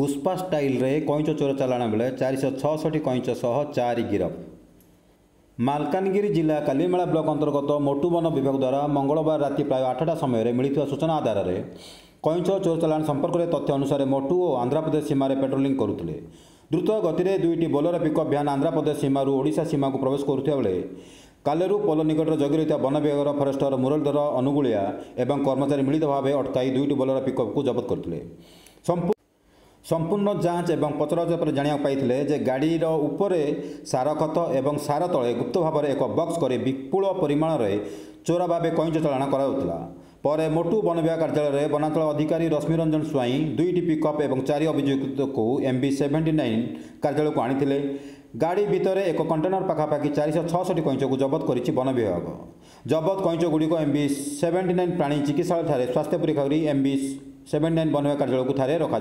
Pushpa style रे कईच चोर चालाण बेले 466 कईच सह 4 गिरफ। मालकानगिरी जिला कालीमेला ब्लॉक अंतर्गत मोटुवन विभाग द्वारा मंगलवार राति प्राय 8टा समय मिलता सूचना आधार में कईच चोर चालाण संपर्क में तथ्य अनुसार मोटू और आंध्रप्रदेश सीमार पेट्रोलिंग करुले। द्रुत गति में दुईटी बोलेरो पिकअप भ्यान आंध्रप्रदेश सीमार ओडिशा सीमा को प्रवेश करुवा बेले कालेरू पोल निकट जगी रही वन विभाग फरेस्टर मुरलीधर अनुगुलिया एवं कर्मचारी मिलित भाव अटकाई दुईटी बोलेरो पिकअप को जबत करते। संपूर्ण जांच एवं पचराउचरा पर जाना पाई जे गाड़ीर उपरे सार खत एवं सार तले गुप्त भाव में एक बक्स कर विपुल परिमाण में चोरा भाव कईच चालाण कर मोटू वन विभाग कार्यालय वनांचल अधिकारी रश्मिरंजन स्वाई दुईटी पिकअप एवं 4 अभियुक्त को MB79 कार्यालय को आनी गाड़ी भितर एक कंटेनर पाखापाखि 466 कईच को जबत कर वन विभाग। जबत कईच गुड़िक MB79 प्राणी चिकित्सालय स्वास्थ्य परीक्षा कर MB79 वन विभाग कार्यालय को ठारे रखा।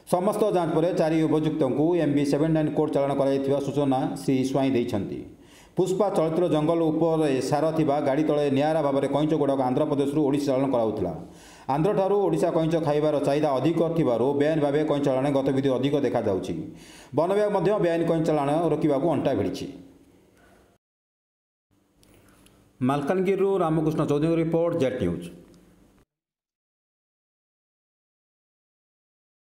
समस्त जांच पर 4 अभियुक्त को MB79 कोर्ट चालाण कर सूचना श्री स्वाई देइछंती। पुष्पा चलचित्र जंगल उपर सार थिबा गाड़ी तले नियारा भाव में कईच गुड़ाक आंध्रप्रदेश ओडिशा चालाण कराउथला। आंध्र ठारू ओडिशा कईच खाइबार चाहिदा अधिक थिबारु बेआईन भाव कईच चालाण गतिविधि अधिक देखा जाउछि। वन विभाग मध्य बेआईन कईच चालाण रोकिबाकू अंटा भिड़िछि। मालकानगिरी रामकृष्ण चौधरी रिपोर्ट जेट न्यूज।